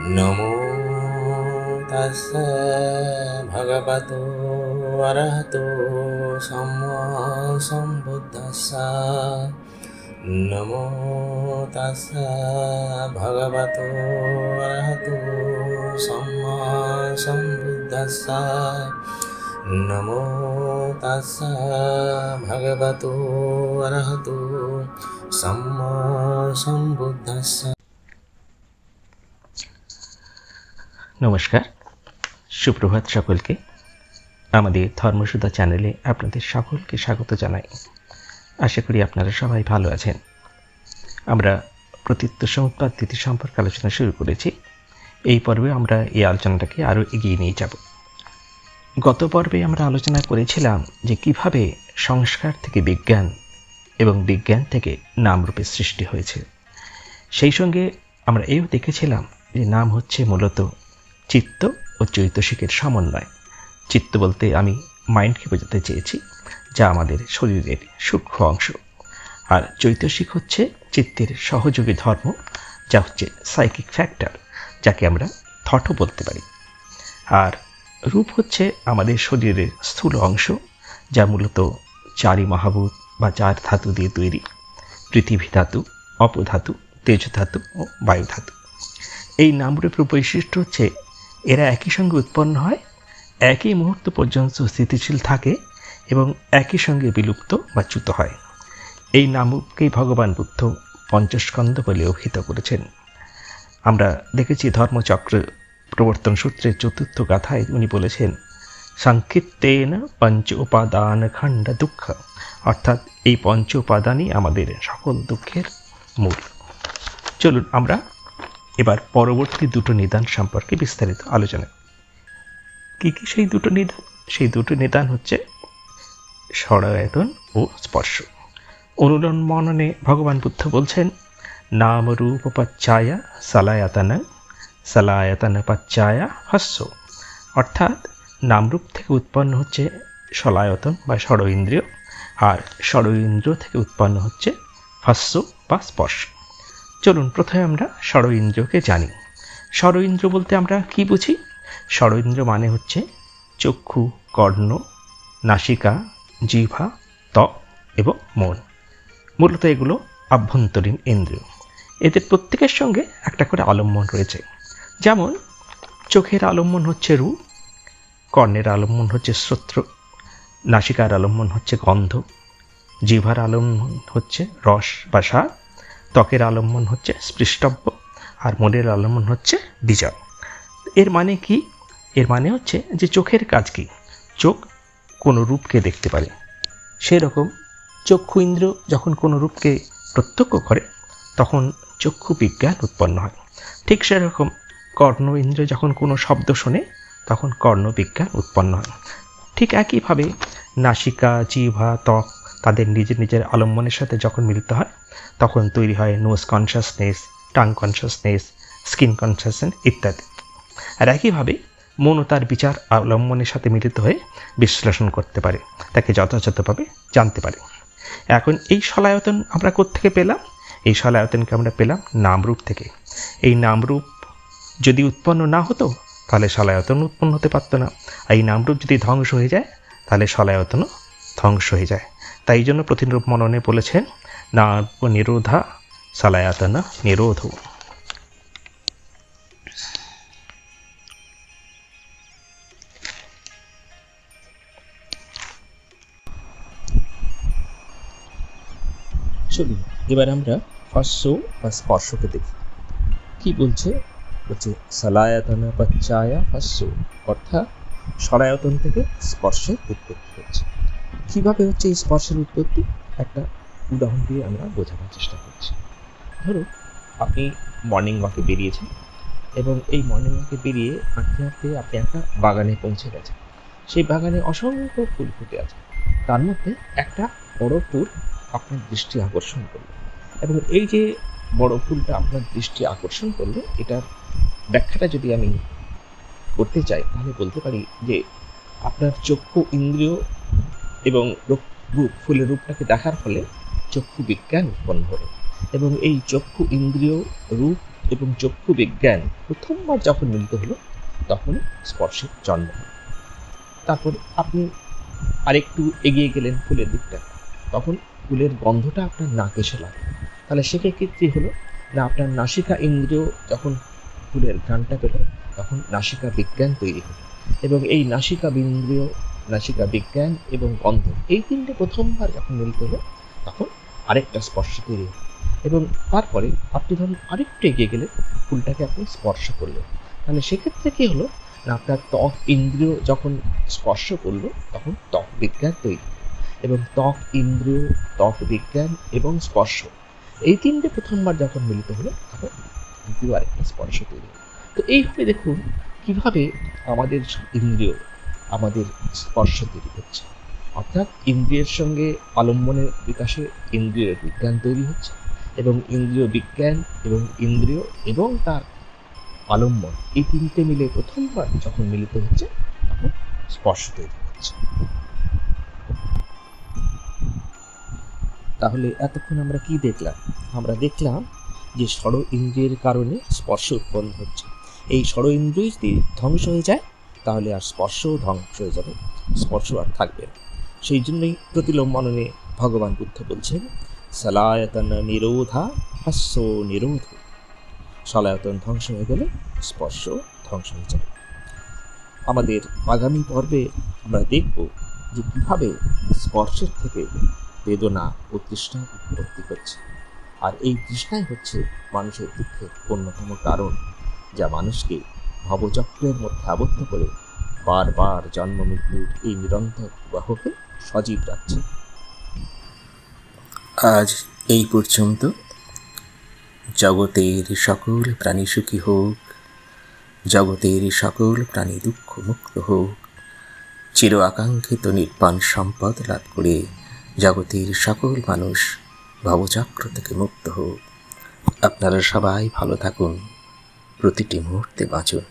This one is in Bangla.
নমো তাস্সা ভগবতো অরহতো সম্মা সম্বুদ্ধাস্সা। নমো তাস্সা ভগবতো অরহতো সম্মা সম্বুদ্ধাস্সা। নমো তাস্সা ভগবতো অরহতো সম্মা সম্বুদ্ধাস্সা। নমস্কার, সুপ্রভাত সকলকে। আমাদের ধর্মসুধা চ্যানেলে আপনাদের সকলকে স্বাগত জানাই। আশা করি আপনারা সবাই ভালো আছেন। আমরা প্রতীত্ব সমুৎপত্তি সম্পর্কে আলোচনা শুরু করেছি। এই পর্বে আমরা এই আলোচনাটাকে আরও এগিয়ে নিয়ে যাব। গত পর্বে আমরা আলোচনা করেছিলাম যে কিভাবে সংস্কার থেকে বিজ্ঞান এবং বিজ্ঞান থেকে নামরূপের সৃষ্টি হয়েছে। সেই সঙ্গে আমরা এও দেখেছিলাম যে নাম হচ্ছে মূলত চিত্ত ও চৈতসিকের সমন্বয়। চিত্ত বলতে আমি মাইন্ডকে বোঝাতে চেয়েছি, যা আমাদের শরীরের সূক্ষ্ম অংশ। আর চৈতসিক হচ্ছে চিত্তের সহযোগী ধর্ম, যা হচ্ছে সাইকিক ফ্যাক্টর, যাকে আমরা থটও বলতে পারি। আর রূপ হচ্ছে আমাদের শরীরের স্থূল অংশ, যা মূলত চারি মহাভূত বা চার ধাতু দিয়ে তৈরি: পৃথিবী ধাতু, অপধাতু, তেজ ধাতু ও বায়ু ধাতু। এই নামরূপের বৈশিষ্ট্য হচ্ছে এরা একই সঙ্গে উৎপন্ন হয়, একই মুহূর্ত পর্যন্ত স্থিতিশীল থাকে এবং একই সঙ্গে বিলুপ্ত বা চ্যুত হয়। এই নামরূপকেই ভগবান বুদ্ধ পঞ্চস্কন্ধ বলে অভিহিত করেছেন। আমরা দেখেছি ধর্মচক্র প্রবর্তন সূত্রের চতুর্থ গাথায় উনি বলেছেন, সংক্ষিপ্তেন পঞ্চ উপাদান খণ্ড দুঃখ, অর্থাৎ এই পঞ্চ উপাদানই আমাদের সকল দুঃখের মূল। চলুন আমরা এবার পরবর্তী দুটো নিদান সম্পর্কে বিস্তারিত আলোচনা। কি কি সেই দুটো নিদান? সেই দুটো নিদান হচ্ছে ষড়ায়তন ও স্পর্শ। অনুরণ মননে ভগবান বুদ্ধ বলছেন, নাম রূপ পাচ্ছায়া সালায়াতন, সালায়াতন পাচ্ছায়া হস্য। অর্থাৎ নামরূপ থেকে উৎপন্ন হচ্ছে সলায়তন বা ষড় ইন্দ্রিয়, আর ষড় ইন্দ্রিয় থেকে উৎপন্ন হচ্ছে হস্য বা স্পর্শ। চলুন প্রথমে আমরা ষড় ইন্দ্রিয়কে জানি। ষড় ইন্দ্রিয় বলতে আমরা কি বুঝি? ষড় ইন্দ্রিয় মানে হচ্ছে চক্ষু, কর্ণ, নাসিকা, জিহ্বা, ত্বক এবং মন। মূলত এগুলো আভ্যন্তরীণ ইন্দ্রিয়। এদের প্রত্যেকের সঙ্গে একটা করে আলম্বন রয়েছে। যেমন চোখের আলম্বন হচ্ছে রূপ, কর্ণের আলম্বন হচ্ছে শ্রোত্র, নাসিকার আলম্বন হচ্ছে গন্ধ, জিহ্বার আলম্বন হচ্ছে রস বা স্বাদ, ত্বকের আলম্বন হচ্ছে স্পৃষ্টব্য, আর মনের আলম্বন হচ্ছে বিজয়। এর মানে কি? এর মানে হচ্ছে যে চোখের কাজ কি? চোখ কোনো রূপকে দেখতে পারে। সেরকম চক্ষু ইন্দ্র যখন কোনো রূপকে প্রত্যক্ষ করে তখন চক্ষু বিজ্ঞান উৎপন্ন হয়। ঠিক সেরকম কর্ণ ইন্দ্র যখন কোনো শব্দ শোনে তখন কর্ণ বিজ্ঞান উৎপন্ন হয়। ঠিক একইভাবে নাসিকা, জিহ্বা, ত্বক তাদের নিজের নিজের আলম্বনের সাথে যখন মিলিত হয় তখন তৈরি হয় nose consciousness, tongue consciousness, skin consciousness ইত্যাদি। আর একইভাবে মনও তার বিচার আলম্বনের সাথে মিলিত হয়ে বিশ্লেষণ করতে পারে, তাকে যথাযথভাবে জানতে পারে। এখন এই সলায়তন আমরা কোত্থেকে পেলাম? এই সলায়তনকে আমরা পেলাম নামরূপ থেকে। এই নামরূপ যদি উৎপন্ন না হতো তাহলে সলায়তন উৎপন্ন হতে পারতো না। আর এই নামরূপ যদি ধ্বংস হয়ে যায় তাহলে সলায়তনও ধ্বংস হয়ে যায়। তাই জন্য প্রতিরূপ মননে বলেছেন, নাম নিরোধা সলায়তন নিরোধ। চলুন এবার আমরা হস্য বা স্পর্শকে দেখি। কি বলছে? বলছে সলায়তন পাচ্ছায়া হস্য, অর্থাৎ সলায়তন থেকে স্পর্শের উৎপত্তি হচ্ছে। কিভাবে হচ্ছে এই স্পর্শের উৎপত্তি? একটা উদাহরণ দিয়ে আমরা বোঝানোর চেষ্টা করছি। ধরুন আপনি মর্নিং ওয়াকে বেরিয়েছেন এবং এই মর্নিং ওয়াকে বেরিয়ে হাঁটতে হাঁটতে আপনি একটা বাগানে পৌঁছে গেছেন। সেই বাগানে অসংখ্য ফুল ফুটে আছে। তার মধ্যে একটা বড় ফুল আপনার দৃষ্টি আকর্ষণ করলো, এবং এই যে বড় ফুলটা আপনার দৃষ্টি আকর্ষণ করলো, এটার ব্যাখ্যাটা যদি আমি করতে চাই তাহলে বলতে পারি যে আপনার চক্ষু ইন্দ্রিয় এবং রূপ, ফুলের রূপটাকে দেখার ফলে চক্ষু বিজ্ঞান উৎপন্ন হলো, এবং এই চক্ষু ইন্দ্রিয়, রূপ এবং চক্ষু বিজ্ঞান প্রথমবার যখন মিলিত হলো তখন স্পর্শের জন্ম হলো। তারপর আপনি আরেকটু এগিয়ে গেলেন ফুলের দিকটা, তখন ফুলের গন্ধটা আপনার নাকে এসে লাগে। তাহলে সেক্ষেত্রে হলো না, আপনার নাসিকা ইন্দ্রিয় যখন ফুলের ঘ্রাণটা পেল তখন নাসিকা বিজ্ঞান তৈরি হলো, এবং এই নাসিকা ইন্দ্রিয়, নাসিকা বিজ্ঞান এবং গন্ধ, এই তিনটে প্রথমবার যখন মিলিত হলো তখন আরেকটা স্পর্শ তৈরি হলো। এবং তারপরে আপনি ধরুন আরেকটু এগিয়ে গেলেন, ফুলটাকে আপনি স্পর্শ করলেন। তাহলে সেক্ষেত্রে কি হলো না, আপনার ত্বক ইন্দ্রিয় যখন স্পর্শ করলো তখন ত্বক বিজ্ঞান তৈরি, এবং ত্বক ইন্দ্রিয়, ত্বক বিজ্ঞান এবং স্পর্শ, এই তিনটে প্রথমবার যখন মিলিত হলো তখন দ্বিতীয় আরেকটা স্পর্শ তৈরি হলো। তো এইভাবে দেখুন কিভাবে আমাদের ইন্দ্রিয় আমাদের স্পর্শ তৈরি করছে, অর্থাৎ ইন্দ্রিয়ের সঙ্গে আলম্বনের বিকাশে ইন্দ্রিয়ের বিজ্ঞান তৈরি হচ্ছে, এবং ইন্দ্রিয় বিজ্ঞান এবং ইন্দ্রিয় এবং তার আলম্বন, এই তিনটে মিলে প্রথমবার যখন মিলিত হচ্ছে তখন স্পর্শ তৈরি হচ্ছে। তাহলে এতক্ষণ আমরা কি দেখলাম? আমরা দেখলাম যে ষড় ইন্দ্রিয়ের কারণে স্পর্শ উৎপন্ন হচ্ছে। এই ষড় ইন্দ্রিয় যদি ধ্বংস হয়ে যায় তাহলে আর স্পর্শও ধ্বংস হয়ে যাবে, স্পর্শ আর থাকবে না। সেই জন্যই প্রতিলম্বনে ভগবান বুদ্ধ বলছেন, সলায়তন নিরোধা হাস্য নিরোধ। সলায়তন ধ্বংস হয়ে গেলে স্পর্শ ধ্বংস হয়ে যাবে। আমাদের আগামী পর্বে আমরা দেখব যে কীভাবে স্পর্শের থেকে বেদনা ও তৃষ্ণা উৎপত্তি করছে, আর এই তৃষ্ণাই হচ্ছে মানুষের দুঃখের অন্যতম কারণ, যা মানুষকে ভবচক্রের মধ্যে আবদ্ধ করে বারবার জন্ম মৃত্যুর এই নিরন্তর প্রবাহকে সজীব রাখছে। আজ এই পর্যন্ত। জগতের সকল প্রাণী সুখী হোক, জগতের সকল প্রাণী দুঃখ মুক্ত হোক, চির আকাঙ্ক্ষিত নির্বাণ সম্পদ লাভ করে জগতের সকল মানুষ ভবচক্র থেকে মুক্ত হোক। আপনারা সবাই ভালো থাকুন, প্রতিটি মুহূর্তে বাঁচুন।